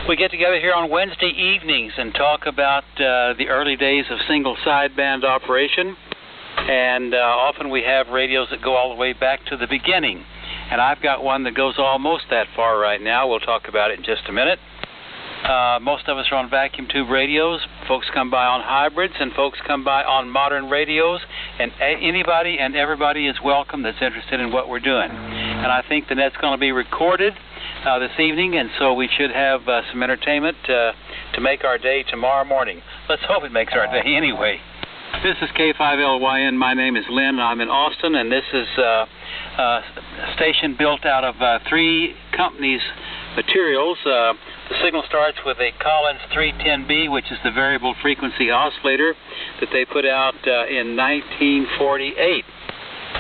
We get together here on Wednesday evenings and talk about the early days of single sideband operation. And often we have radios that go all the way back to the beginning. And I've got one that goes almost that far right now. We'll talk about it in just a minute. Most of us are on vacuum tube radios. Folks come by on hybrids, and folks come by on modern radios. And anybody and everybody is welcome that's interested in what we're doing. And I think that that's going to be recorded this evening, and so we should have some entertainment to make our day tomorrow morning. Let's hope it makes our day anyway. This is K5LYN. My name is Lynn. I'm in Austin, and this is a station built out of three companies' materials. The signal starts with a Collins 310B, which is the variable frequency oscillator that they put out in 1948.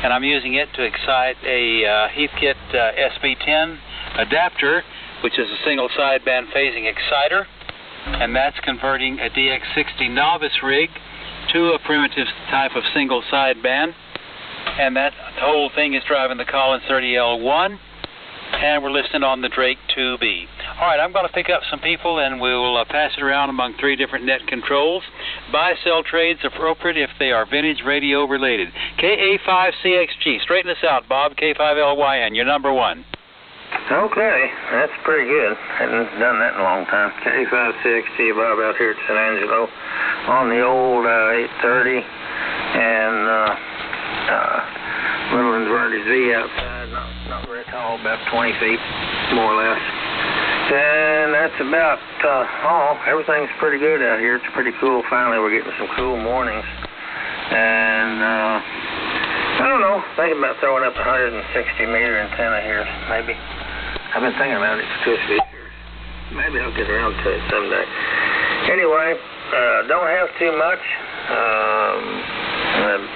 And I'm using it to excite a Heathkit SB10 adapter, which is a single sideband phasing exciter. And that's converting a DX60 novice rig to a primitive type of single sideband. And that whole thing is driving the Collins 30L1. And we're listening on the Drake 2B. All right, I'm going to pick up some people, and we'll pass it around among three different net controls. Buy-sell trades appropriate if they are vintage radio related. KA5CXG. Straighten us out, Bob. K5LYN. You're number one. Okay, that's pretty good. Hadn't done that in a long time. K5CXG, Bob, out here at San Angelo on the old 830 and little inverted Z outside. Not very tall, about 20 feet, more or less. And that's about everything's pretty good out here. It's pretty cool. Finally, we're getting some cool mornings. And I don't know, thinking about throwing up a 160-meter antenna here, maybe. I've been thinking about it for 2 years. Maybe I'll get around to it someday. Anyway, don't have too much.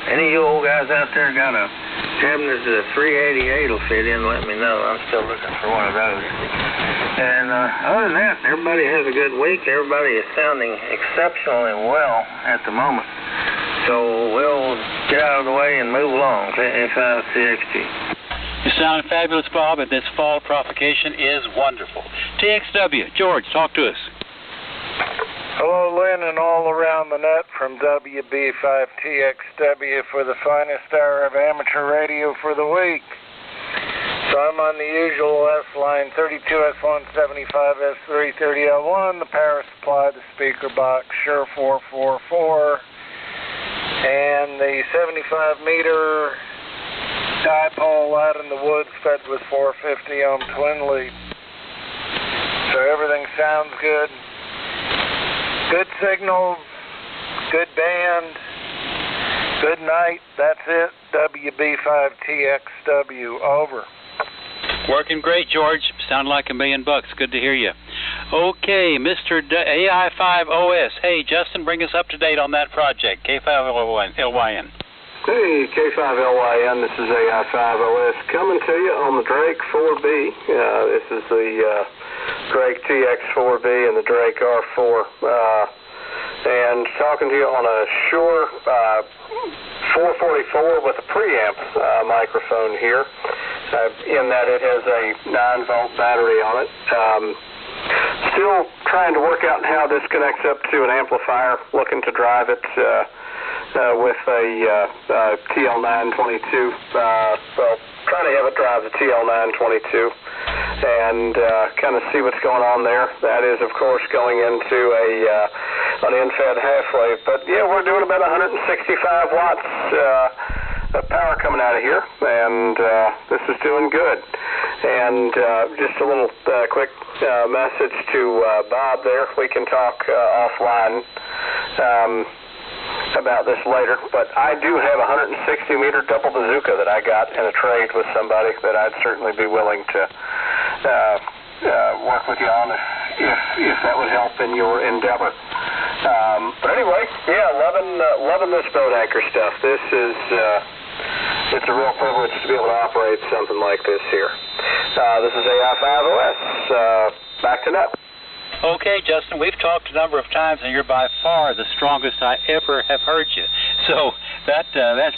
Any of you old guys out there got a cabinet that a 388 will fit in, let me know. I'm still looking for one of those. And other than that, everybody has a good week. Everybody is sounding exceptionally well at the moment. So we'll get out of the way and move along. K5CXG. You're sounding fabulous, Bob, and this fall propagation is wonderful. TXW, George, talk to us. Hello, Lynn, and all around the net from WB5TXW for the finest hour of amateur radio for the week. So I'm on the usual S-line, 32S175, S330L1, the power supply, the speaker box, Shure 444, and the 75-meter dipole out in the woods fed with 450 ohm twin lead. So everything sounds good. Good signal, good band, good night. That's it. WB5TXW, over. Working great, George. Sound like $1 million. Good to hear you. Okay, Mr. AI5OS. Hey, Justin, bring us up to date on that project. K5LYN. Hey, K5LYN, this is AI5OS coming to you on the Drake 4B. This is the Drake TX4B and the Drake R4. And talking to you on a Shure 444 with a preamp microphone here, in that it has a 9-volt battery on it. Still trying to work out how this connects up to an amplifier, looking to drive it with a TL922. Trying to have it drive the TL922 and kind of see what's going on there. That is, of course, going into an in-fed half-wave. But, yeah, we're doing about 165 watts of power coming out of here, and this is doing good. And just a little quick message to Bob there. We can talk offline about this later, but I do have a 160-meter double bazooka that I got in a trade with somebody that I'd certainly be willing to work with you on if that would help in your endeavor. But anyway, yeah, loving this boat anchor stuff. This is it's a real privilege to be able to operate something like this here. This is AI5OS. Back to net. Okay, Justin, we've talked a number of times, and you're by far the strongest I ever have heard you. So that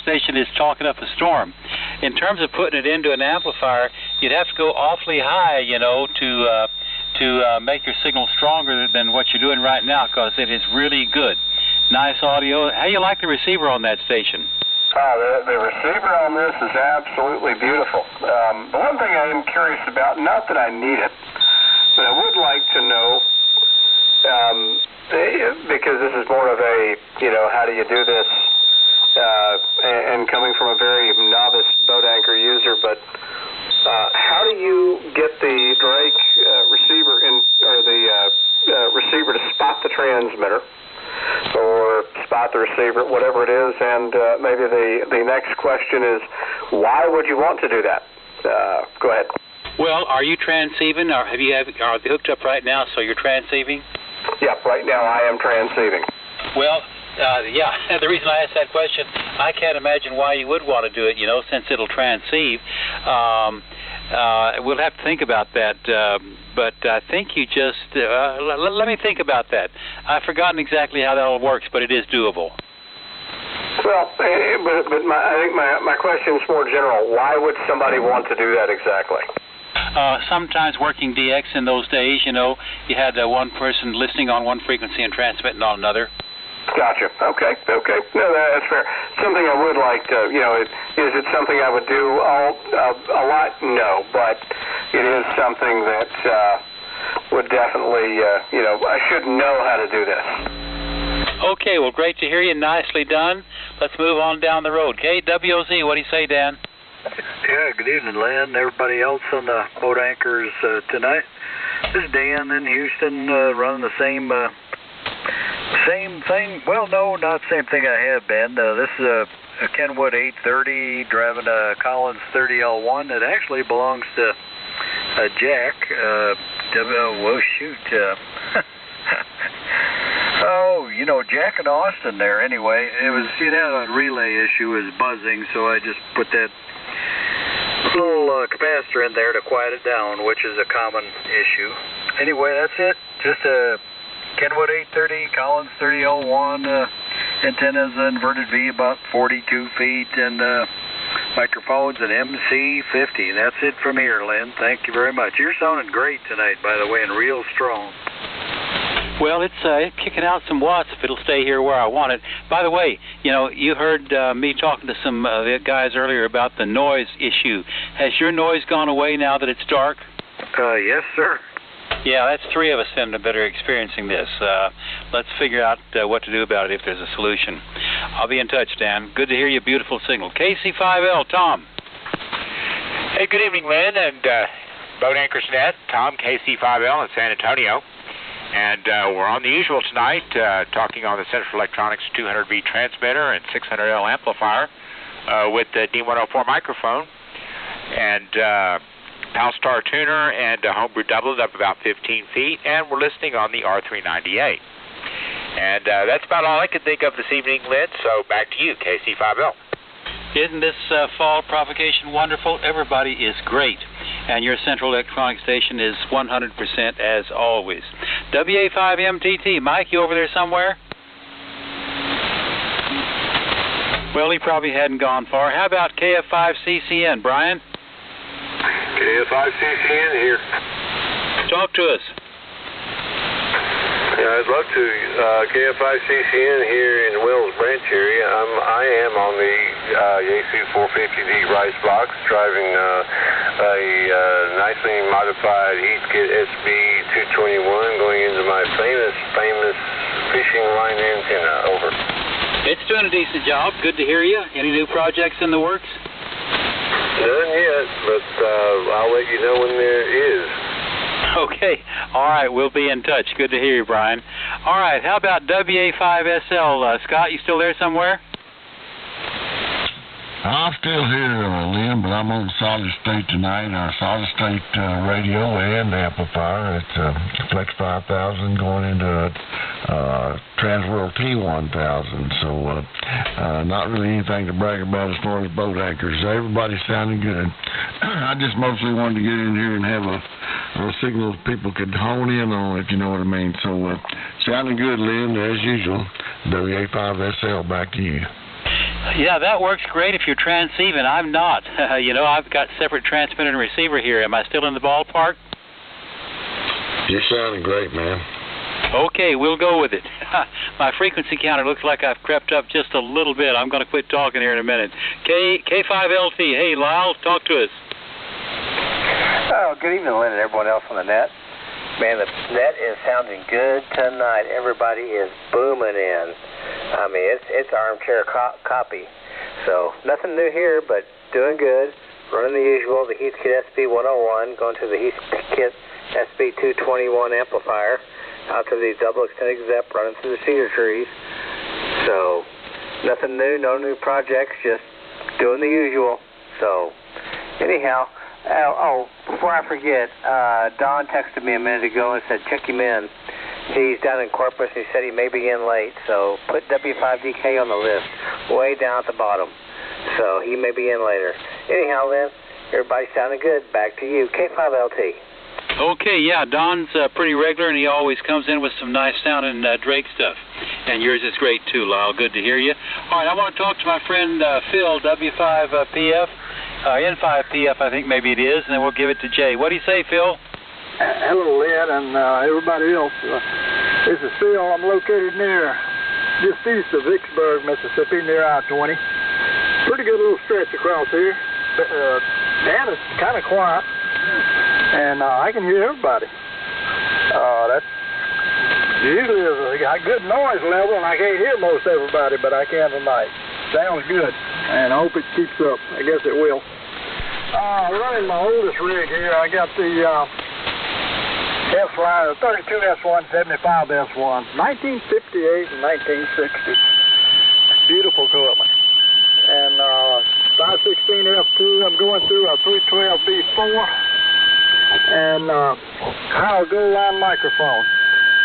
station is talking up a storm. In terms of putting it into an amplifier, you'd have to go awfully high, you know, to make your signal stronger than what you're doing right now, because it is really good. Nice audio. How do you like the receiver on that station? The receiver on this is absolutely beautiful. The one thing I am curious about, not that I need it, but I would like to know, because this is more of a, how do you do this, and coming from a very novice boat anchor user, but how do you get the Drake receiver receiver to spot the transmitter, or spot the receiver, whatever it is? And maybe the next question is, why would you want to do that? Go ahead. Well, are you transceiving, or are they hooked up right now, so you're transceiving? Yep, right now I am transceiving. Well, the reason I asked that question, I can't imagine why you would want to do it, since it'll transceive. We'll have to think about that, but I think you just, let me think about that. I've forgotten exactly how that all works, but it is doable. Well, but I think my question is more general. Why would somebody want to do that exactly? Sometimes working DX in those days, you had one person listening on one frequency and transmitting on another. Gotcha. Okay. No, that's fair. Something I would like to, is it something I would do a lot? No, but it is something that would definitely, I should know how to do this. Okay, well, great to hear you. Nicely done. Let's move on down the road. KWOZ, what do you say, Dan? Yeah, good evening, Lynn, everybody else on the boat anchors tonight. This is Dan in Houston, running the same thing. Well, no, not the same thing I have been. This is a Kenwood 830 driving a Collins 30L1. It actually belongs to Jack. Jack and Austin there. Anyway, it had a relay issue, it was buzzing, so I just put that little capacitor in there to quiet it down, which is a common issue. Anyway, that's it. Just a Kenwood 830, Collins 30L1, antennas, inverted V about 42 feet, and microphones an MC50. That's it from here, Lynn. Thank you very much. You're sounding great tonight, by the way, and real strong. Well, it's kicking out some watts if it'll stay here where I want it. By the way, you heard me talking to some guys earlier about the noise issue. Has your noise gone away now that it's dark? Yes, sir. Yeah, that's three of us then that are experiencing this. Let's figure out what to do about it if there's a solution. I'll be in touch, Dan. Good to hear your beautiful signal. KC5L, Tom. Hey, good evening, Lynn, and Boat Anchors Net. Tom, KC5L in San Antonio. And we're on the usual tonight, talking on the Central Electronics 200V transmitter and 600L amplifier with the D104 microphone and Palstar tuner and a homebrew doublet up about 15 feet, and we're listening on the R398. And that's about all I could think of this evening, Lynn, so back to you, KC5L. Isn't this fall provocation wonderful? Everybody is great. And your Central Electronic station is 100% as always. WA5MTT, Mike, you over there somewhere? Well, he probably hadn't gone far. How about KF5CCN, Brian? KF5CCN here. Talk to us. Yeah, I'd love to. KF5CCN here in the Wells Branch area. I am on the Yaesu 450D rice box, driving a nicely modified Heathkit SB221, going into my famous fishing line antenna. Over. It's doing a decent job. Good to hear you. Any new projects in the works? None yet, but I'll let you know when there is. Okay. All right. We'll be in touch. Good to hear you, Brian. All right. How about WA5SL? Scott, you still there somewhere? I'm still here, Lynn, but I'm on solid state tonight. Our solid state radio and amplifier. It's Flex 5000 going into Transworld T1000. So not really anything to brag about as far as boat anchors. Everybody's sounding good. I just mostly wanted to get in here and have a signal people could hone in on, if you know what I mean. So sounding good, Lynn, as usual. WA5SL, back to you. Yeah, that works great if you're transceiving. I'm not. I've got separate transmitter and receiver here. Am I still in the ballpark? You're sounding great, man. Okay, we'll go with it. My frequency counter looks like I've crept up just a little bit. I'm going to quit talking here in a minute. K5LT, hey, Lyle, talk to us. Oh, good evening, Lynn, and everyone else on the net. Man, the net is sounding good tonight. Everybody is booming in. I mean, it's armchair copy. So, nothing new here, but doing good. Running the usual, the Heathkit SB101, going to the Heathkit SB221 amplifier, out to the double extended ZEP running through the cedar trees. So, nothing new, no new projects, just doing the usual. So, anyhow, before I forget, Don texted me a minute ago and said, check him in. He's down in Corpus, and he said he may be in late, so put W5DK on the list, way down at the bottom. So he may be in later. Anyhow, Lynn, everybody sounding good. Back to you, K5LT. Okay, yeah, Don's pretty regular, and he always comes in with some nice sounding Drake stuff. And yours is great, too, Lyle. Good to hear you. All right, I want to talk to my friend Phil, W5PF, N5PF, I think maybe it is, and then we'll give it to Jay. What do you say, Phil? Hello, Lynn, and everybody else. This is Phil. I'm located near, just east of Vicksburg, Mississippi, near I-20. Pretty good little stretch across here. And it's kind of quiet, and I can hear everybody. That's usually a good noise level, and I can't hear most everybody, but I can tonight. Sounds good, and I hope it keeps up. I guess it will. Running my oldest rig here, I got the S-Line, 32 S1, 75 S1, 1958 and 1960. Beautiful equipment. And 516 F2, I'm going through a 312 B4 and Kyle Gold Line microphone.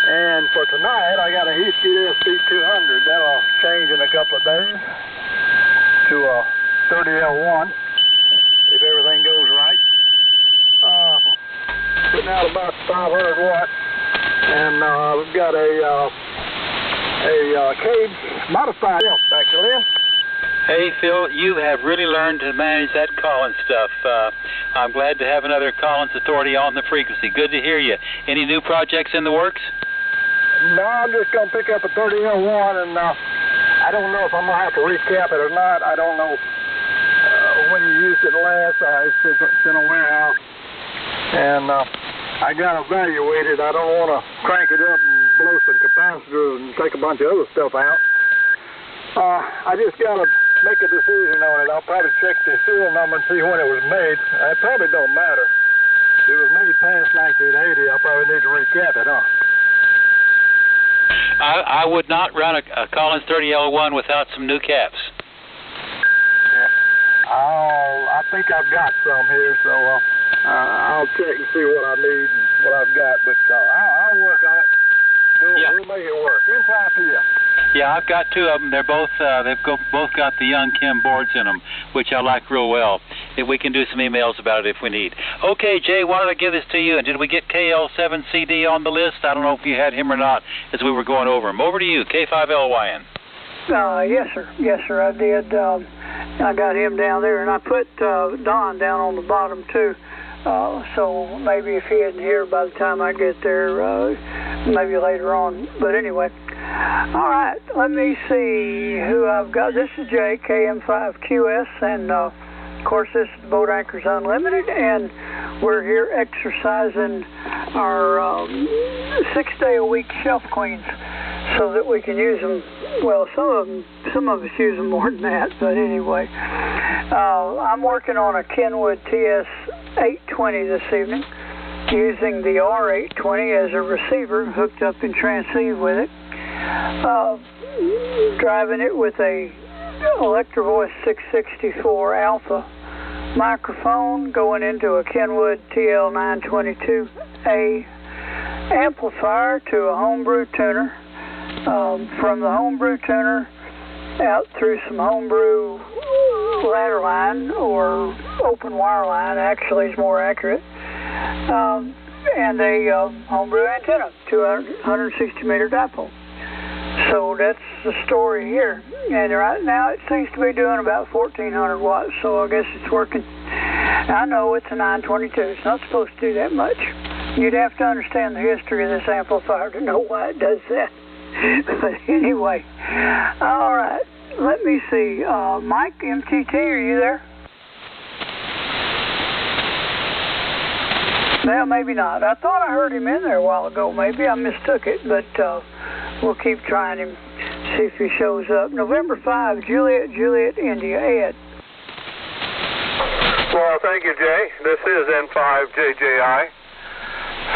And for tonight, I got a Heathkit SB200. That'll change in a couple of days to a 30L1 if everything goes right. Putting out about 500 watts, and we've got a Cage modified back to Lynn. Hey, Phil, you have really learned to manage that Collins stuff. I'm glad to have another Collins authority on the frequency. Good to hear you. Any new projects in the works? No, I'm just going to pick up a 30L1, and I don't know if I'm going to have to recap it or not. I don't know when you used it last. It's in a warehouse, and I got to evaluate it. I don't want to crank it up and blow some capacitors and take a bunch of other stuff out. I just got to make a decision on it. I'll probably check the serial number and see when it was made. It probably don't matter. If it was made past 1980, I'll probably need to recap it, huh? I would not run a Collins 30L1 without some new caps. Yeah. I think I've got some here, so I'll check and see what I need and what I've got. But I'll work on it. We'll make it work. N5PF. Yeah, I've got two of them. They're both both got the Young Kim boards in them, which I like real well. If we can do some emails about it if we need. Okay, Jay, why don't I give this to you? And did we get KL7CD on the list? I don't know if you had him or not as we were going over him. Over to you, K5LYN. Yes, sir. Yes, sir, I did. I got him down there, and I put Don down on the bottom, too. So maybe if he isn't here by the time I get there, maybe later on. But anyway. All right, let me see who I've got. This is Jay, KM5QS, and of course this is Boat Anchors Unlimited, and we're here exercising our 6-day-a-week shelf queens so that we can use them. Well, some of us use them more than that, but anyway. I'm working on a Kenwood TS820 this evening, using the R820 as a receiver hooked up in transceive with it. Driving it with a Electrovoice 664 Alpha microphone going into a Kenwood TL922A amplifier to a homebrew tuner. From the homebrew tuner out through some homebrew ladder line, or open wire line actually is more accurate, and a homebrew antenna to a 160-meter dipole. So that's the story here. And right now it seems to be doing about 1,400 watts, so I guess it's working. I know it's a 922. It's not supposed to do that much. You'd have to understand the history of this amplifier to know why it does that. But anyway, all right. Let me see. Mike, MTT, are you there? Well, maybe not. I thought I heard him in there a while ago. Maybe I mistook it, but we'll keep trying him, see if he shows up. November 5, Juliet, India. Ed. Well, thank you, Jay. This is N5JJI,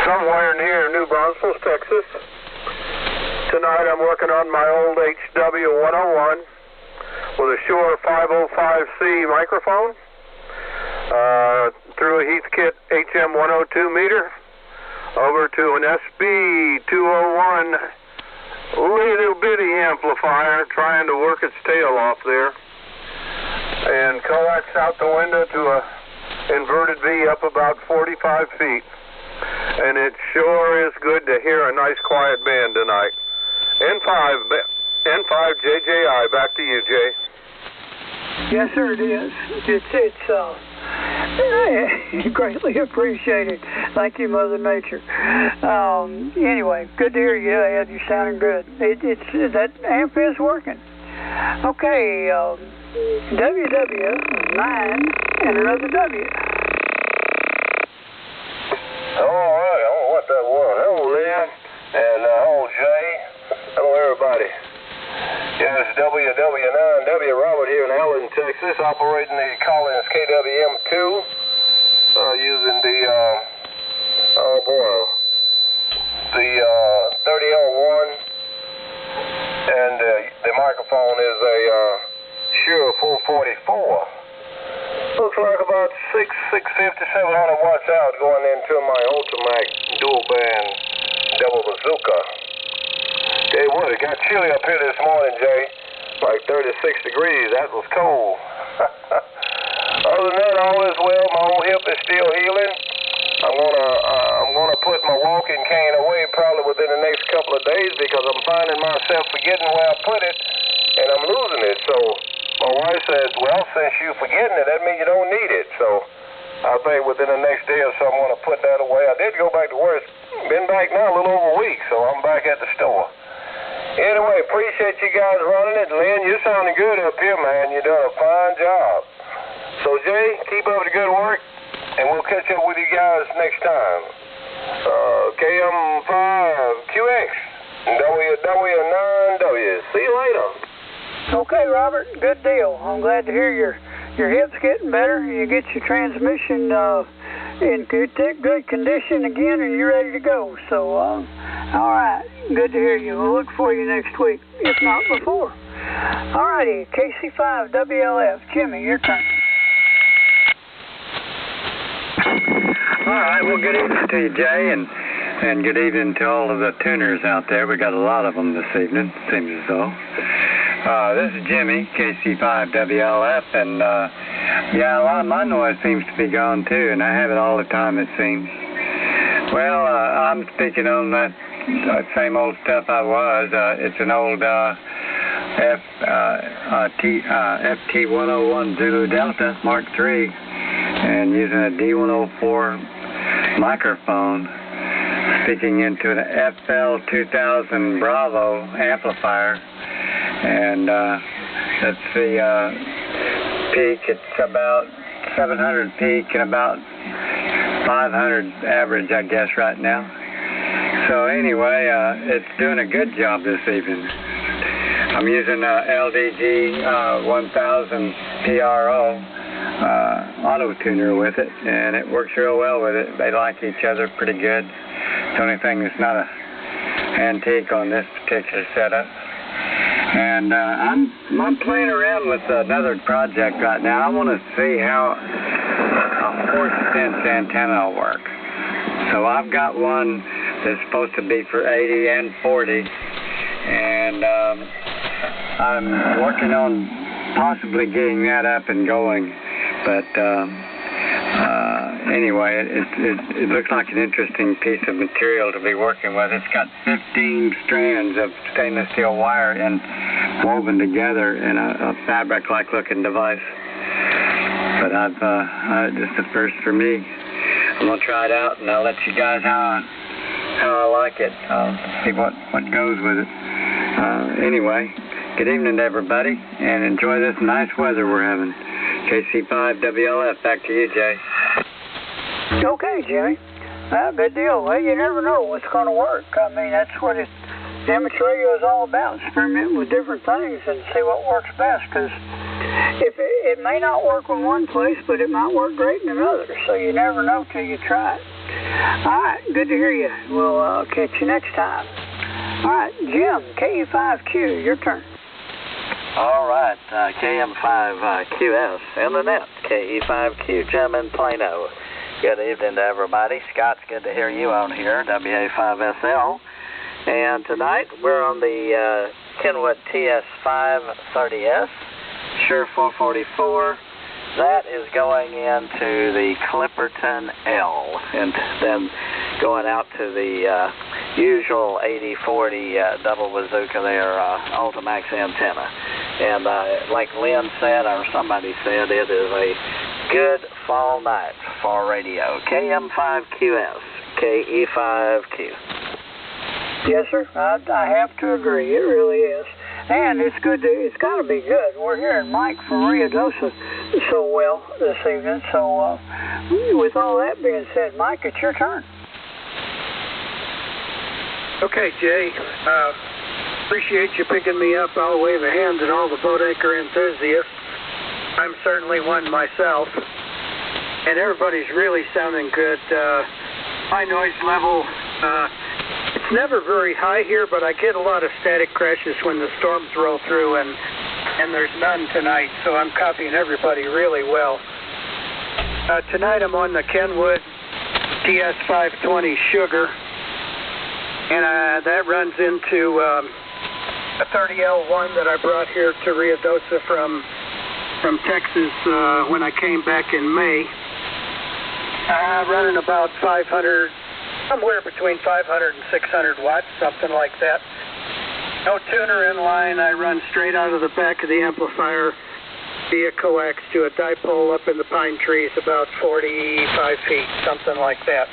somewhere near New Braunfels, Texas. Tonight I'm working on my old HW101 with a Shure 505C microphone through a Heathkit HM102 meter over to an SB201 little bitty amplifier trying to work its tail off there, and coax out the window to a inverted V up about 45 feet. And it sure is good to hear a nice quiet band tonight. N5JJI, back to you, Jay. Yes, sir, it is. It's greatly appreciated. Thank you, Mother Nature. Anyway, good to hear you, Ed. You're sounding good. That amp is working. Okay, WW9 and another W. All right, I don't know what that was. Hello, Lynn, and hello, Jay. Hello, everybody. Yes, WW9W Robert here in Allen, Texas, operating the Collins KWM2, using the 30L1, and the microphone is a Shure 444. Looks like about 650, 700 watts out going into my Ultimac dual band double bazooka. Hey, what? It got chilly up here this morning, Jay. Like 36 degrees. That was cold. Other than that, all is well. My old hip is still healing. I'm gonna put my walking cane away probably within the next couple of days because I'm finding myself forgetting where I put it, and I'm losing it. So my wife says, well, since you're forgetting it, that means you don't need it. So I think within the next day or so, I'm gonna put that away. I did go back to work. Been back now a little over a week, so I'm back at the store. Anyway, appreciate you guys running it. Lynn, you're sounding good up here, man. You're doing a fine job. So, Jay, keep up the good work, and we'll catch up with you guys next time. KM5QX, WW9W. See you later. Okay, Robert, good deal. I'm glad to hear your hip's getting better. You get your transmission in good condition again, and you're ready to go. So, all right, good to hear you. We'll look for you next week, if not before. All righty, KC5WLF. Jimmy, your turn. All right, well, good evening to you, Jay, and good evening to all of the tuners out there. We got a lot of them this evening, seems as though. This is Jimmy, KC5WLF, and yeah, a lot of my noise seems to be gone too, and I have it all the time, it seems. Well, I'm speaking on that same old stuff I was. It's an old FT101 Zulu Delta Mark III, and using a D104 microphone, speaking into an FL2000 Bravo amplifier, and that's the peak. It's about 700 peak and about 500 average, I guess, right now. So anyway, it's doing a good job this evening. I'm using LDG 1000 PRO auto tuner with it, and it works real well with it. They like each other pretty good. The only thing that's not a antique on this particular setup. And I'm playing around with another project right now. I want to see how a force sense antenna will work. So I've got one that's supposed to be for 80 and 40, and I'm working on possibly getting that up and going. But anyway, it looks like an interesting piece of material to be working with. It's got 15 strands of stainless steel wire woven together in a fabric-like looking device. But it's the first for me. I'm going to try it out, and I'll let you guys how I like it. See what goes with it. Anyway, good evening, everybody, and enjoy this nice weather we're having. KC5WLF, back to you, Jay. Okay, Jimmy. Good deal. Well, you never know what's going to work. I mean, that's what amateur radio is all about. Experiment with different things and see what works best, because if it may not work in one place, but it might work great in another, so you never know till you try it. All right, good to hear you. We'll catch you next time. All right, Jim, KU5Q, your turn. All right, KM5QS in the net, KE5Q, Jim in Plano. Good evening to everybody. Scott's good to hear you on here, WA5SL. And tonight we're on the Kenwood TS530S, Shure 444. That is going into the Clipperton L, and then going out to the usual 8040 double bazooka there, Ultimax antenna. And like Lynn said, or somebody said, it is a good fall night for radio. KM5QS, KE5Q. Yes, sir. I have to agree. It really is. And it's good. It's got to be good. We're hearing Mike from Ruidoso so well this evening. So with all that being said, Mike, it's your turn. Okay, Jay. Appreciate you picking me up. I'll wave a hand at all the boat anchor enthusiasts. I'm certainly one myself. And everybody's really sounding good. High noise level. It's never very high here, but I get a lot of static crashes when the storms roll through, and there's none tonight, so I'm copying everybody really well. Tonight I'm on the Kenwood TS520 Sugar, and that runs into a 30L1 that I brought here to Ruidoso from Texas when I came back in May. Running about 500, somewhere between 500 and 600 watts, something like that. No tuner in line. I run straight out of the back of the amplifier via coax to a dipole up in the pine trees about 45 feet, something like that.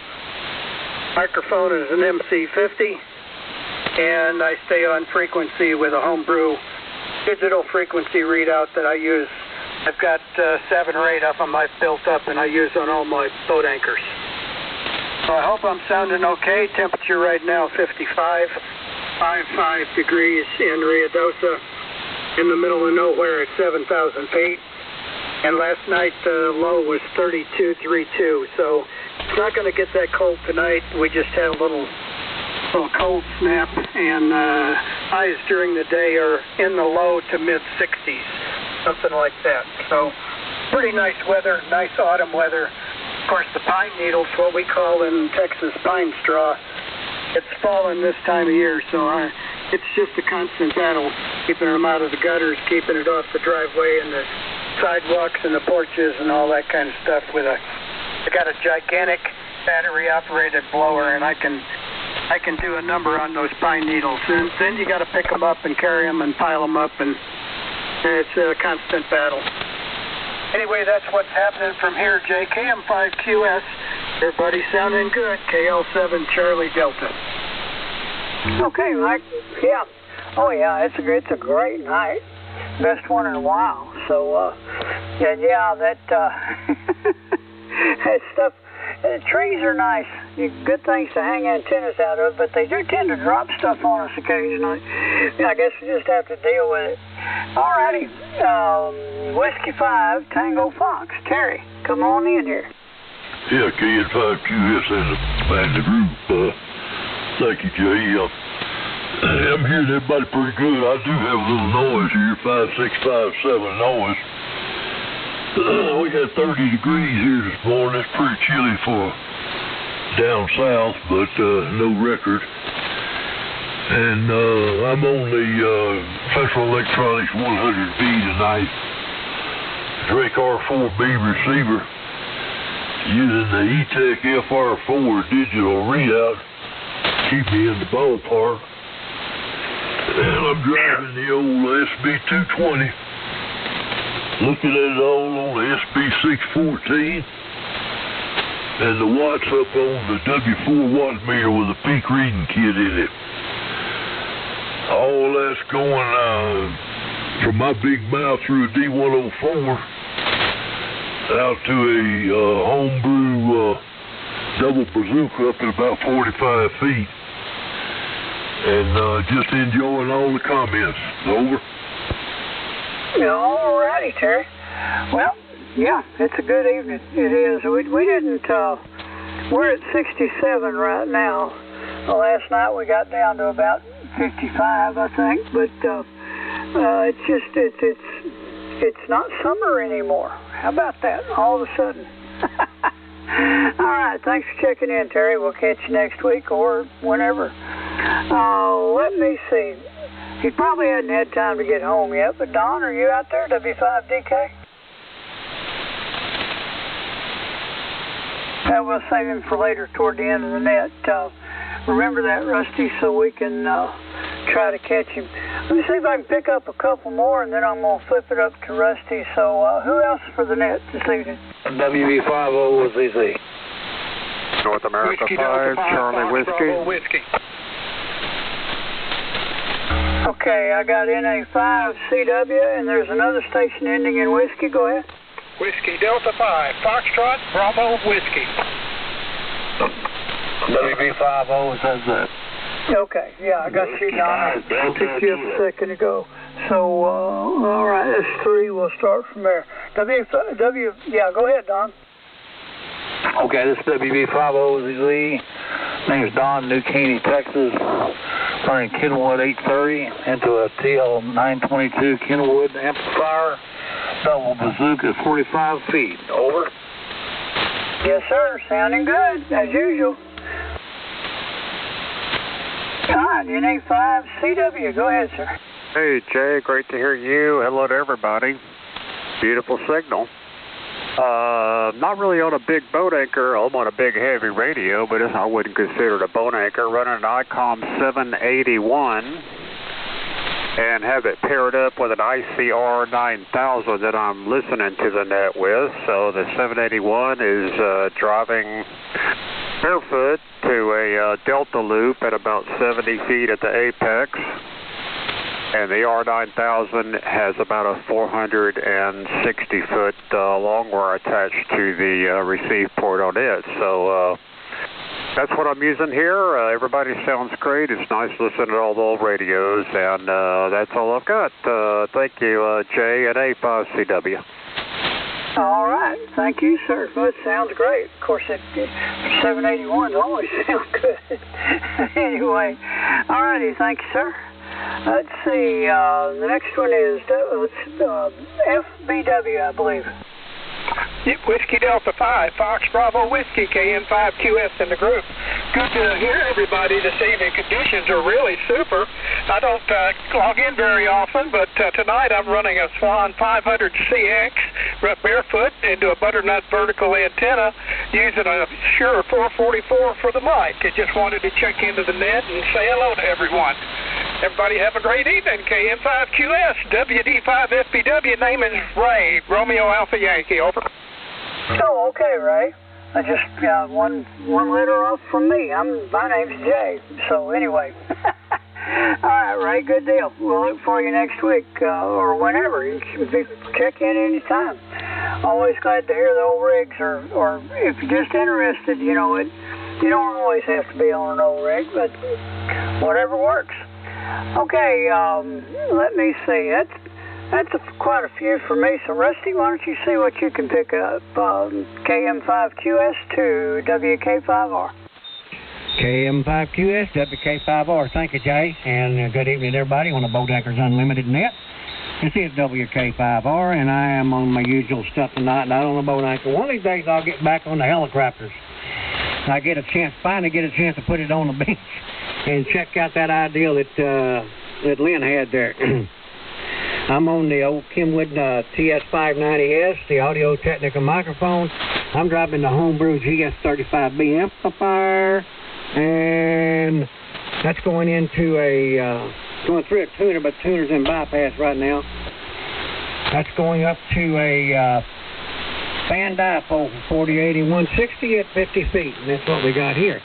Microphone is an MC50, and I stay on frequency with a homebrew digital frequency readout that I use. I've got 7 or 8 of them I've built up, and I use on all my boat anchors. So I hope I'm sounding okay. Temperature right now 55 degrees in Ruidoso, in the middle of nowhere at 7,000 feet. And last night the low was 32.32. So it's not going to get that cold tonight. We just had a little cold snap, and highs during the day are in the low to mid 60s, something like that. So pretty nice weather, nice autumn weather. Of course, the pine needles, what we call in Texas pine straw, it's fallen this time of year, so it's just a constant battle, keeping them out of the gutters, keeping it off the driveway and the sidewalks and the porches and all that kind of stuff. I got a gigantic battery-operated blower, and I can do a number on those pine needles. And then you got to pick them up and carry them and pile them up, and it's a constant battle. Anyway, that's what's happening from here, JKM5QS. Everybody sounding good. KL7 Charlie Delta. Okay, Mike. Yeah. Oh, yeah, it's a great night. Best one in a while. So, that that stuff, trees are nice. Good things to hang antennas out of, but they do tend to drop stuff on us occasionally. I guess we just have to deal with it. All righty. Whiskey 5, Tango Fox. Terry, come on in here. Yeah, KN5QS and the group. Thank you, Jay. I'm hearing everybody pretty good. I do have a little noise here, 5, 6, 5, 7 noise. We had 30 degrees here this morning. It's pretty chilly for down south, but no record. And I'm on the Central Electronics 100V tonight. Drake R4B receiver using the E-Tech FR4 digital readout. Keep me in the ballpark. And I'm driving the old SB220. Looking at it all on the SB614. and the watts up on the W4 watt meter with a peak reading kit in it. All that's going from my big mouth through a D104 out to a homebrew double bazooka up at about 45 feet. And just enjoying all the comments. Over. All righty, Terry. Well, yeah, it's a good evening. It is. We didn't, we're at 67 right now. Last night we got down to about 55, I think, but it's just, it's not summer anymore. How about that, all of a sudden? All right, thanks for checking in, Terry. We'll catch you next week or whenever. Let me see. He probably hadn't had time to get home yet, but Don, are you out there, W5DK? We'll save him for later toward the end of the net. Remember that, Rusty, so we can try to catch him. Let me see if I can pick up a couple more, and then I'm going to flip it up to Rusty. So who else for the net this evening? WB50 was easy. North America Whiskey 5, Charlie Whiskey. Whiskey. Okay, I got NA5 CW, and there's another station ending in Whiskey. Go ahead. Whiskey Delta 5, Foxtrot, Bravo, Whiskey. WB50 says that. Okay, yeah, I got you, Don. I picked you up a second ago. So, all right, that's 3. We'll start from there. Yeah, go ahead, Don. Okay, this is WB50Z. Name is Don, New Caney, Texas. Running Kenwood 830 into a TL922 Kenwood amplifier. Double bazooka, 45 feet. Over. Yes, sir. Sounding good, as usual. All right, NA5 CW. Go ahead, sir. Hey, Jay. Great to hear you. Hello to everybody. Beautiful signal. Not really on a big boat anchor. I'm on a big heavy radio, but I wouldn't consider it a boat anchor. Running an ICOM 781 and have it paired up with an ICR 9000 that I'm listening to the net with. So the 781 is driving barefoot to a delta loop at about 70 feet at the apex. And the R9000 has about a 460-foot long wire attached to the receive port on it. So that's what I'm using here. Everybody sounds great. It's nice listening to all the old radios, and that's all I've got. Thank you, Jay and A5CW. All right. Thank you, sir. Well, it sounds great. Of course, 781s always sound good. Anyway, all righty. Thank you, sir. Let's see, the next one is FBW, I believe. Whiskey Delta 5, Fox Bravo Whiskey, KM5QS in the group. Good to hear everybody this evening. Conditions are really super. I don't log in very often, but tonight I'm running a Swan 500CX barefoot into a butternut vertical antenna using a Shure 444 for the mic. I just wanted to check into the net and say hello to everyone. Everybody have a great evening. KM5QS, WD5FBW, name is Ray, Romeo Alpha Yankee, over. Oh, okay, Ray. I just got one letter off from me. My name's Jay. So anyway. All right, Ray, good deal. We'll look for you next week or whenever. You can check in anytime. Always glad to hear the old rigs, or if you're just interested, you know, you don't always have to be on an old rig, but whatever works. Okay, let me see. That's quite a few for me. So, Rusty, why don't you see what you can pick up? KM5QS to WK5R. KM5QS, WK5R. Thank you, Jay, and good evening to everybody on the Boat Anchors Unlimited net. This is WK5R, and I am on my usual stuff tonight, not on the boat anchor. One of these days I'll get back on the helicopters. I finally get a chance to put it on the bench and check out that ideal that Lynn had there. I'm on the old Kenwood TS590S, the Audio Technica microphone. I'm driving the homebrew GS35B amplifier, and that's going into going through a tuner, but tuner's in bypass right now. That's going up to a band dipole for 4080 160 at 50 feet, and that's what we got here.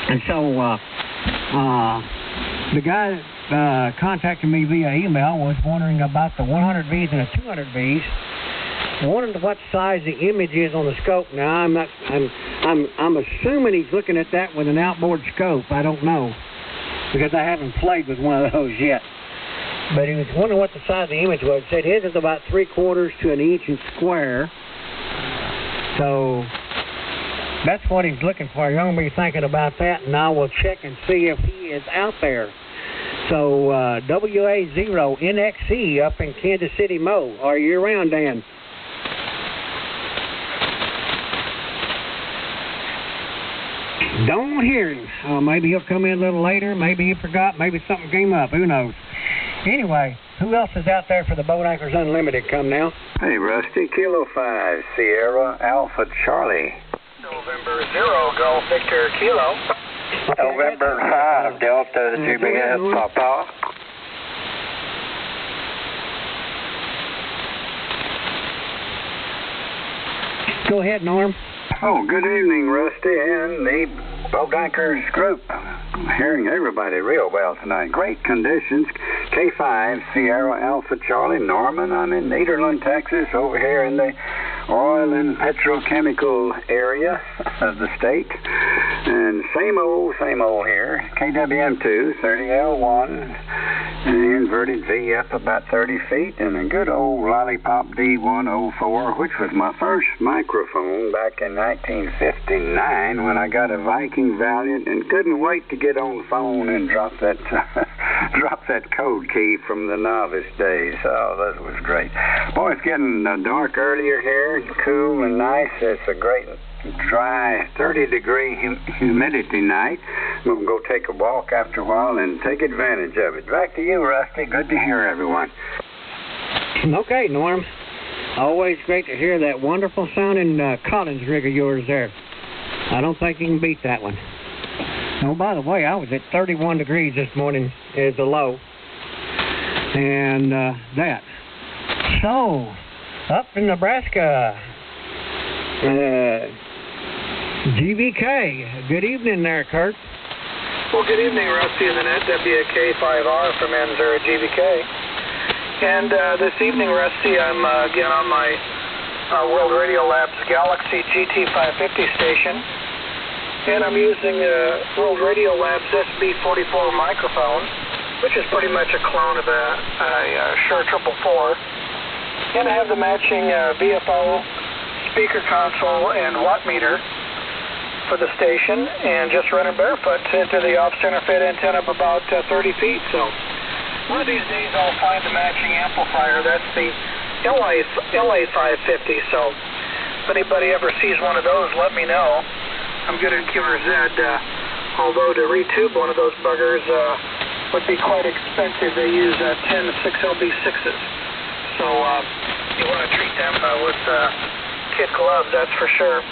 And so the guy contacted me via email was wondering about the 100Vs and the 200Vs. Wondering what size the image is on the scope. Now I'm assuming he's looking at that with an outboard scope. I don't know, because I haven't played with one of those yet. But he was wondering what the size of the image was. He said his is about 3/4 to an inch in square. So that's what he's looking for. You're going to be thinking about that, and I will check and see if he is out there. So WA0NXE up in Kansas City, Mo. Are you around, Dan? Don't hear him. Maybe he'll come in a little later. Maybe he forgot. Maybe something came up. Who knows? Anyway, who else is out there for the Boat Anchors Unlimited? Come now. Hey, Rusty. Kilo 5, Sierra Alpha Charlie. November 0, Golf Victor Kilo. November 5, Delta Juliet Papa. Go ahead, Norm. Oh, good evening, Rusty, and the Boat Anchors group. I'm hearing everybody real well tonight. Great conditions. K5, Sierra Alpha Charlie, Norman. I'm in Nederland, Texas, over here in the oil and petrochemical area of the state. And same old here. KWM2, 30L1, an inverted V up about 30 feet, and a good old Lollipop D104, which was my first microphone back in 1959 when I got a Viking Valiant and couldn't wait to get on the phone and drop that code key from the novice days. Oh, that was great. Boy, it's getting dark earlier here, cool and nice. It's a great dry 30-degree humidity night. I'm going to go take a walk after a while and take advantage of it. Back to you, Rusty. Good to hear everyone. Okay, Norm. Always great to hear that wonderful sounding Collins rig of yours there. I don't think you can beat that one. Oh, by the way, I was at 31 degrees this morning as the low. And that. So, up in Nebraska, GVK. Good evening there, Kurt. Well, good evening, Rusty and the net. WK5R from Enzura GVK. And this evening, Rusty, I'm again on my World Radio Labs Galaxy GT550 station. And I'm using World Radio Labs SB44 microphone, which is pretty much a clone of a Shure 444. And I have the matching VFO, speaker console, and watt meter for the station, and just running barefoot into the off-center fit antenna of about 30 feet. So one of these days I'll find the matching amplifier. That's the LA 550. So if anybody ever sees one of those, let me know. I'm good at QRZ, although to retube one of those buggers would be quite expensive. They use 10 6LB6s. So you want to treat them with kid gloves, that's for sure.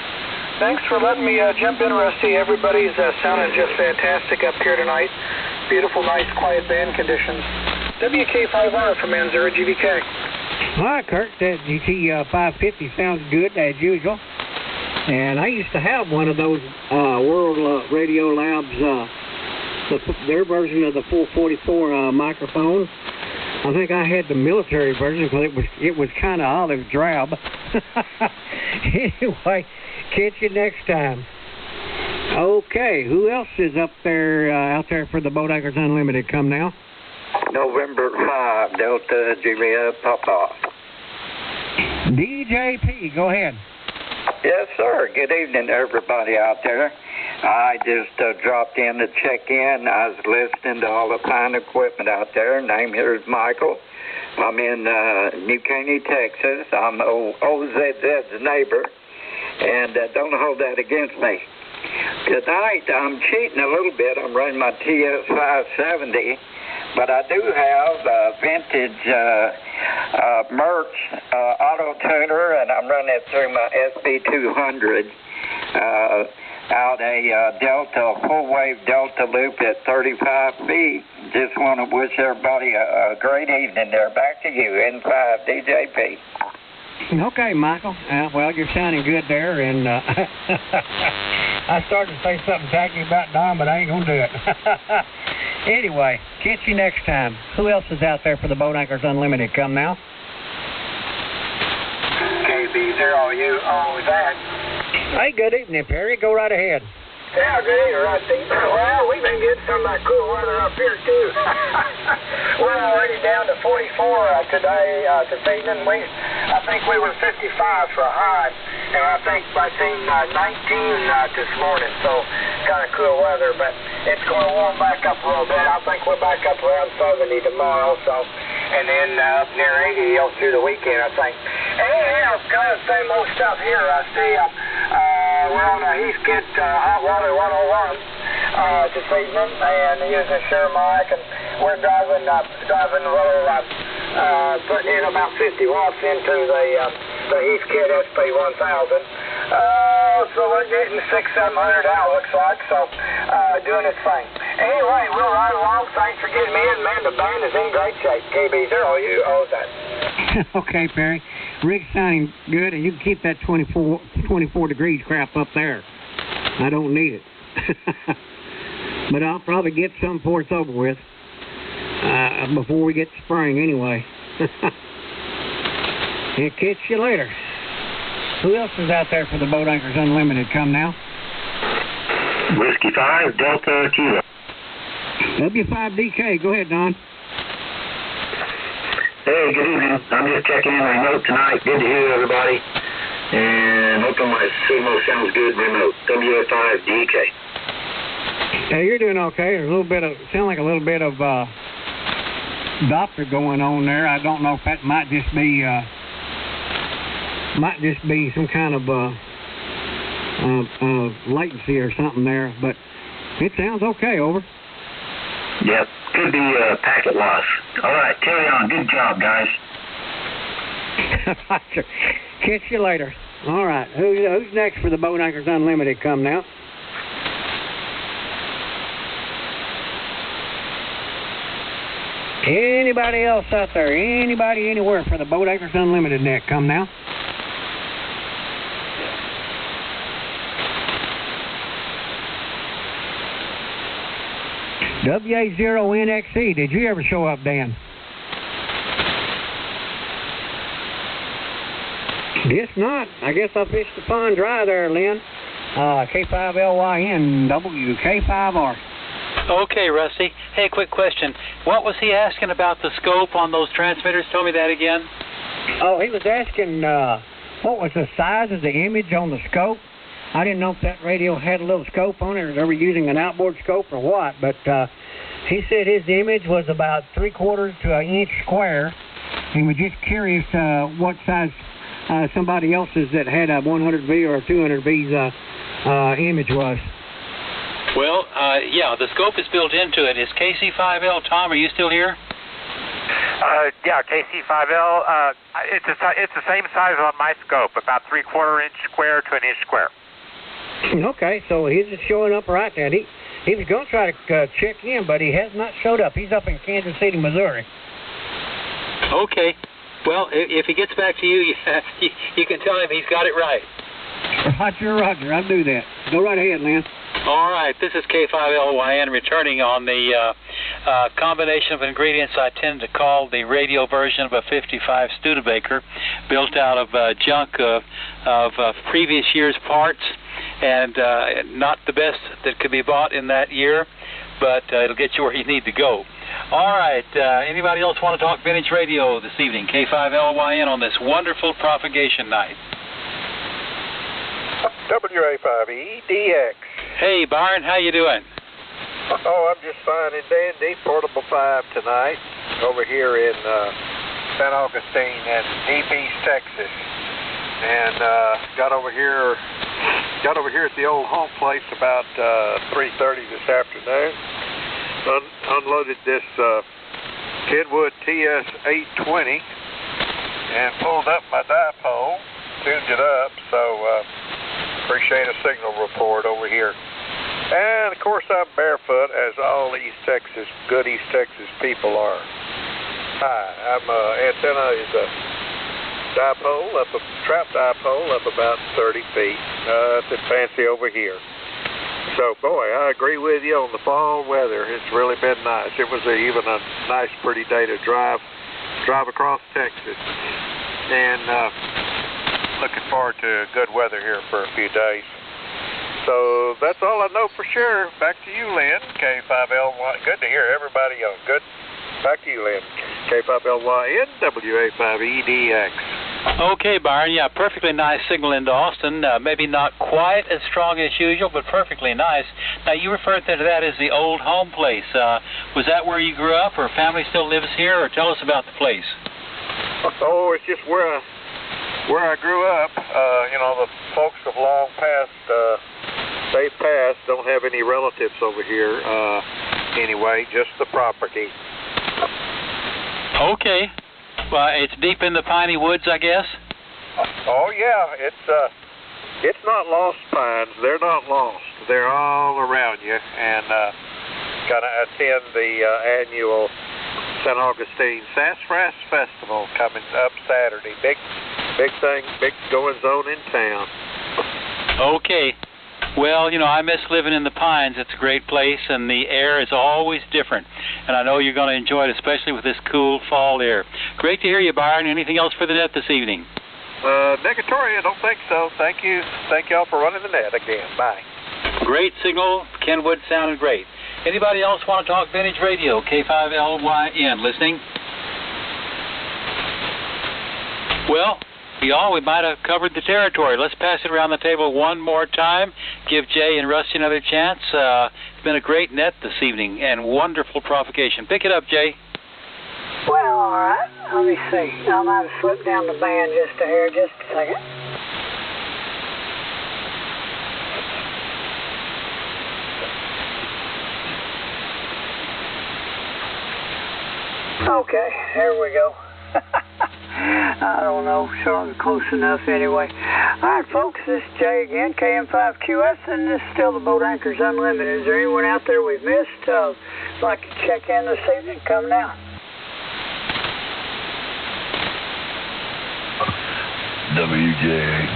Thanks for letting me jump in, Rusty. Everybody's sounding just fantastic up here tonight. Beautiful, nice, quiet band conditions. WK5R from Enzura GVK. All right, Kurt, that GT550 sounds good as usual. And I used to have one of those World Radio Labs, their version of the 444 microphone. I think I had the military version because it was kind of olive drab. Anyway, catch you next time. Okay, who else is up there out there for the Boat Anchors Unlimited? Come now. November 5, Delta Juliet Papa. DJP, go ahead. Yes, sir. Good evening to everybody out there. I just dropped in to check in. I was listening to all the fine equipment out there. Name here is Michael. I'm in New Caney, Texas. I'm OZZ's neighbor, and don't hold that against me. Tonight, I'm cheating a little bit. I'm running my TS570, but I do have a vintage Mertz auto tuner, and I'm running it through my SB200 out a Delta, full-wave Delta loop at 35 feet. Just want to wish everybody a great evening there. Back to you, N5 DJP. Okay, Michael. Well, you're sounding good there, and I started to say something tacky about Don, but I ain't going to do it. Anyway, catch you next time. Who else is out there for the Boat Anchors Unlimited? Come now. KB0U, that. Hey, good evening, Perry. Go right ahead. Yeah, good evening, Rusty. Well, we've been getting some of that cool weather up here, too. We're already down to 44 today, this evening. I think we were 55 for a high, and I think I seen 19 this morning, so kind of cool weather, but it's going to warm back up a little bit. I think we're back up around 70 tomorrow, so, and then up near 80 through the weekend, I think. And kind of same old stuff here, Rusty. We're on a Heathkit Hot Water 101 this evening, and using a Shure mic, and we're driving a little, putting in about 50 watts into the Heathkit SP1000. So we're getting 600-700 out, looks like, so doing its thing. Anyway, we'll ride along. Thanks for getting me in, man. The band is in great shape. KB0U owes that. Okay, Perry. Rig's sounding good, and you can keep that 24 degrees crap up there. I don't need it. But I'll probably get some before it's over with, before we get to spring anyway. And catch you later. Who else is out there for the Boat Anchors Unlimited? Come now. Whiskey 5, Delta Kilo. W5DK. Go ahead, Don. Hey, good evening. I'm just checking in remote tonight. Good to hear everybody. And hoping my signal sounds good remote. W5DK. Hey, you're doing okay. There's a little bit of, sound like a little bit of doctor going on there. I don't know if that might just be some kind of latency or something there, but it sounds okay. Over. Yep, could be a packet loss. All right, carry on. Good job, guys. Catch you later. All right, who's next for the Boat Anchors Unlimited? Come now. Anybody else out there? Anybody anywhere for the Boat Anchors Unlimited net? Come now. WA0NXE. Did you ever show up, Dan? Guess not. I guess I fished the pond dry there, Lynn. K5LYN WK5R. Okay, Rusty. Hey, quick question. What was he asking about the scope on those transmitters? Tell me that again. Oh, he was asking what was the size of the image on the scope. I didn't know if that radio had a little scope on it or they were using an outboard scope or what, but he said his image was about 3/4 to an inch square. He was just curious what size somebody else's that had a 100V or a 200V's image was. Well, yeah, the scope is built into it. Is KC5L, Tom, are you still here? Yeah, KC5L, it's the same size on my scope, about 3/4 inch square to an inch square. Okay, so he's just showing up right there. He was going to try to check in, but he has not showed up. He's up in Kansas City, Missouri. Okay. Well, if he gets back to you, you can tell him he's got it right. Roger, I'll do that. Go right ahead, Lynn. All right, this is K5LYN returning on the combination of ingredients I tend to call the radio version of a 55 Studebaker, built out of junk of previous year's parts, and not the best that could be bought in that year, but it'll get you where you need to go. All right, anybody else want to talk vintage radio this evening? K5LYN on this wonderful propagation night. WA5EDX. Hey, Byron, how you doing? Oh, I'm just fine and dandy. Portable 5 tonight over here in San Augustine and Deep East, Texas. And got over here at the old home place about 3:30 this afternoon. Unloaded this Kenwood TS820 and pulled up my dipole, tuned it up, so appreciate a signal report over here. And of course I'm barefoot, as all East Texas, good East Texas people are. Hi, I'm antenna is a trap dipole up about 30 feet. Nothing fancy over here. So, boy, I agree with you on the fall weather. It's really been nice. It was even a nice, pretty day to drive across Texas. And looking forward to good weather here for a few days. So that's all I know for sure. Back to you, Lynn. K5LY. Good to hear everybody on. Good. Back to you, Lynn. K5LYN WA5EDX. Okay, Byron. Yeah, perfectly nice signal into Austin. Maybe not quite as strong as usual, but perfectly nice. Now, you referred to that as the old home place. Was that where you grew up, or family still lives here, or tell us about the place? Oh, it's just where I grew up. The folks have long passed. They've passed. Don't have any relatives over here. Anyway, just the property. Okay. Well, it's deep in the piney woods, I guess. Oh yeah, it's not lost pines. They're not lost. They're all around you, and kind of attend the annual St. Augustine Sassafras Festival coming up Saturday. Big thing, big goings on in town. Okay. Well, I miss living in the Pines. It's a great place, and the air is always different. And I know you're going to enjoy it, especially with this cool fall air. Great to hear you, Byron. Anything else for the net this evening? Negatory, I don't think so. Thank you. Thank y'all for running the net again. Bye. Great signal. Kenwood sounded great. Anybody else want to talk vintage radio? K5LYN. Listening? Well, y'all, we might have covered the territory. Let's pass it around the table one more time. Give Jay and Rusty another chance. It's been a great net this evening and wonderful provocation. Pick it up, Jay. Well, all right. Let me see. I might have slipped down the band just a hair. Just a second. Okay, here we go. I don't know, sure, close enough anyway. All right, folks, this is Jay again, KM5QS, and this is still the Boat Anchors Unlimited. Is there anyone out there we've missed? Like to check in this evening? Come now. WJA.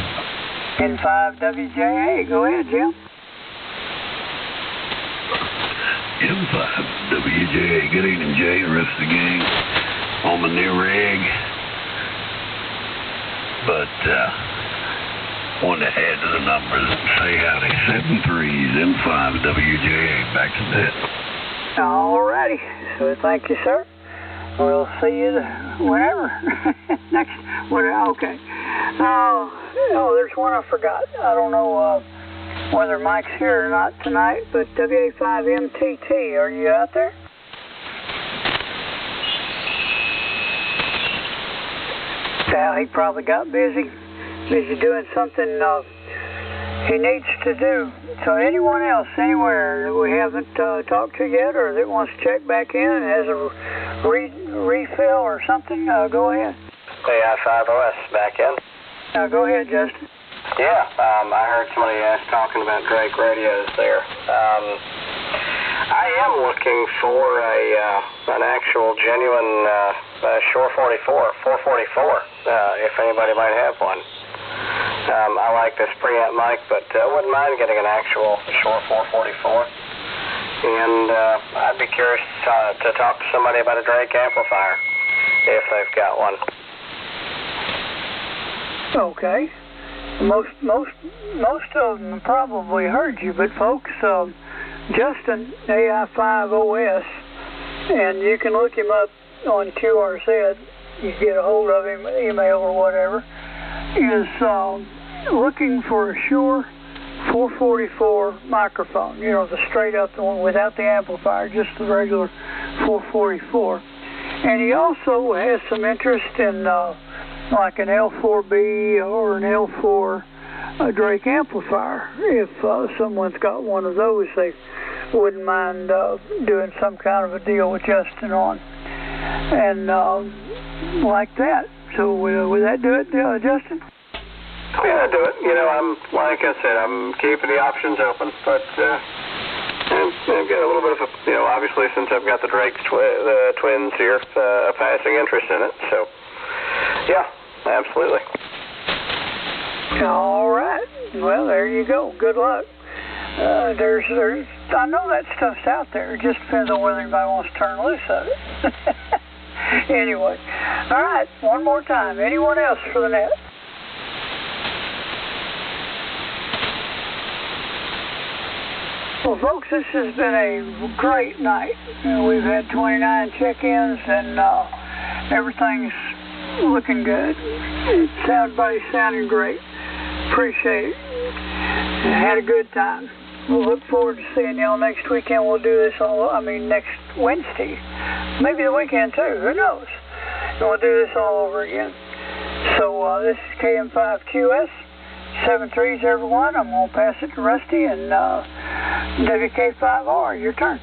N5WJA. Go ahead, Jim. M5WJA. Good evening, Jay, the rest of the gang on my new rig. But wanted to add to the numbers and say howdy. 73s, M5WJA. Back to that. All righty. So thank you, sir. We'll see you whenever. Next. Okay. Oh, there's one I forgot. I don't know whether Mike's here or not tonight, but WA5MTT, are you out there? Yeah, he probably got busy doing something he needs to do. So anyone else anywhere that we haven't talked to yet, or that wants to check back in and has a refill or something, go ahead. AI5OS back in. Go ahead, Justin. Yeah, I heard somebody talking about Drake radios there. I am looking for an actual genuine Shore 444, if anybody might have one. I like this preamp mic, but I wouldn't mind getting an actual Shore 444. And I'd be curious to talk to somebody about a Drake amplifier, if they've got one. Okay. Most of them probably heard you, but folks, Justin, AI5OS, and you can look him up on QRZ. You get a hold of him, email or whatever, is looking for a Shure 444 microphone. The straight up, the one without the amplifier, just the regular 444. And he also has some interest in like an L4B or an L4 Drake amplifier. If someone's got one of those, they wouldn't mind doing some kind of a deal with Justin on. And like that. So would that do it, Justin? Yeah, do it. I'm like I said, I'm keeping the options open, but I've got a little bit of a, obviously since I've got the Drake's the twins here, a passing interest in it. So, yeah, absolutely. All right. Well, there you go. Good luck. There's I know that stuff's out there. It just depends on whether anybody wants to turn loose of it. Anyway. All right. One more time. Anyone else for the net? Well, folks, this has been a great night. We've had 29 check-ins, and everything's looking good. Everybody's sounding great. Appreciate it. Had a good time. We'll look forward to seeing y'all next weekend. We'll do this next Wednesday. Maybe the weekend, too. Who knows? And we'll do this all over again. So this is KM5QS. 7-3s, everyone. I'm going to pass it to Rusty and WK5R. Your turn.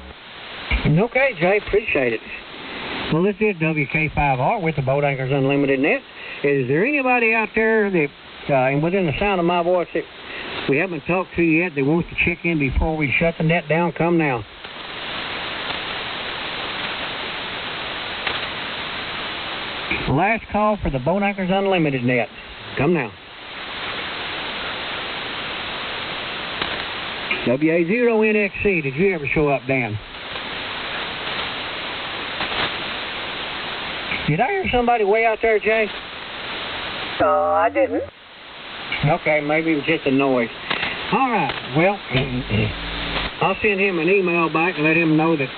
Okay, Jay. Appreciate it. Well, this is WK5R with the Boat Anchors Unlimited Net. Is there anybody out there that, within the sound of my voice, that we haven't talked to yet that wants to check in before we shut the net down? Come now. Last call for the Boat Anchors Unlimited Net. Come now. WA0NXC, did you ever show up, Dan? Did I hear somebody way out there, Jay? I didn't. Okay, maybe it was just a noise. All right, well, I'll send him an email back and let him know that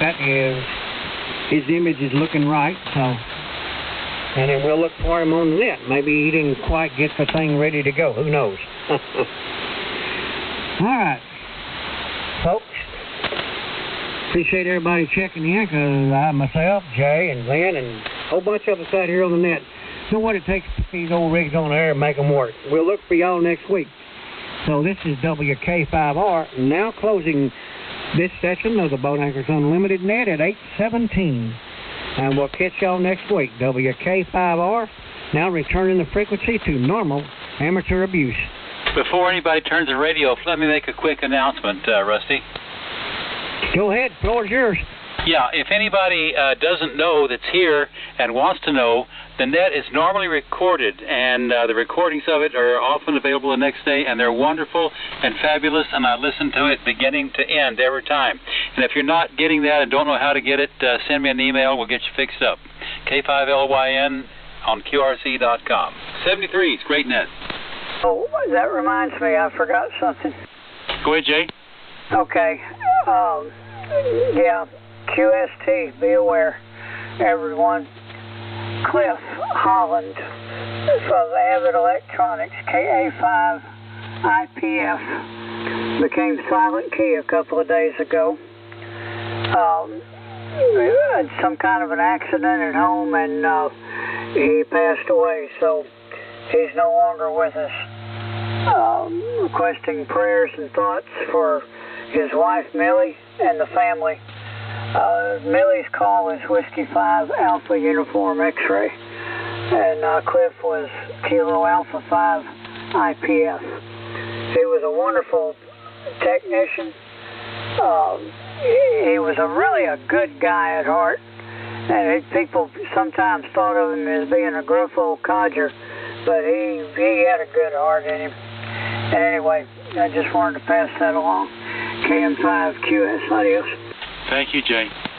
his image is looking right, so, and then we'll look for him on the net. Maybe he didn't quite get the thing ready to go. Who knows? All right. Folks, appreciate everybody checking in, because I, myself, Jay, and Glenn, and a whole bunch of us out here on the net know what it takes to put these old rigs on the air and make them work. We'll look for y'all next week. So this is WK5R, now closing this session of the Boat Anchors Unlimited Net at 8:17. And we'll catch y'all next week. WK5R, now returning the frequency to normal amateur abuse. Before anybody turns the radio off, let me make a quick announcement, Rusty. Go ahead, floor is yours. Yeah, if anybody doesn't know that's here and wants to know, the net is normally recorded, and the recordings of it are often available the next day, and they're wonderful and fabulous, and I listen to it beginning to end every time. And if you're not getting that and don't know how to get it, send me an email. We'll get you fixed up. K5LYN on QRC.com. 73's, great net. Oh, that reminds me, I forgot something. Go ahead, Jay. Okay. Yeah, QST, be aware, everyone. Cliff Holland of Avid Electronics, KA5 IPF, became Silent Key a couple of days ago. He had some kind of an accident at home, and he passed away, so he's no longer with us. Requesting prayers and thoughts for his wife Millie and the family. Millie's call is Whiskey 5 Alpha Uniform X-Ray, and Cliff was Kilo Alpha 5 IPF. He was a wonderful technician. He was really a good guy at heart, and people sometimes thought of him as being a gruff old codger, but he had a good heart in him. Anyway, I just wanted to pass that along. KM5QS, adios. Thank you, Jay.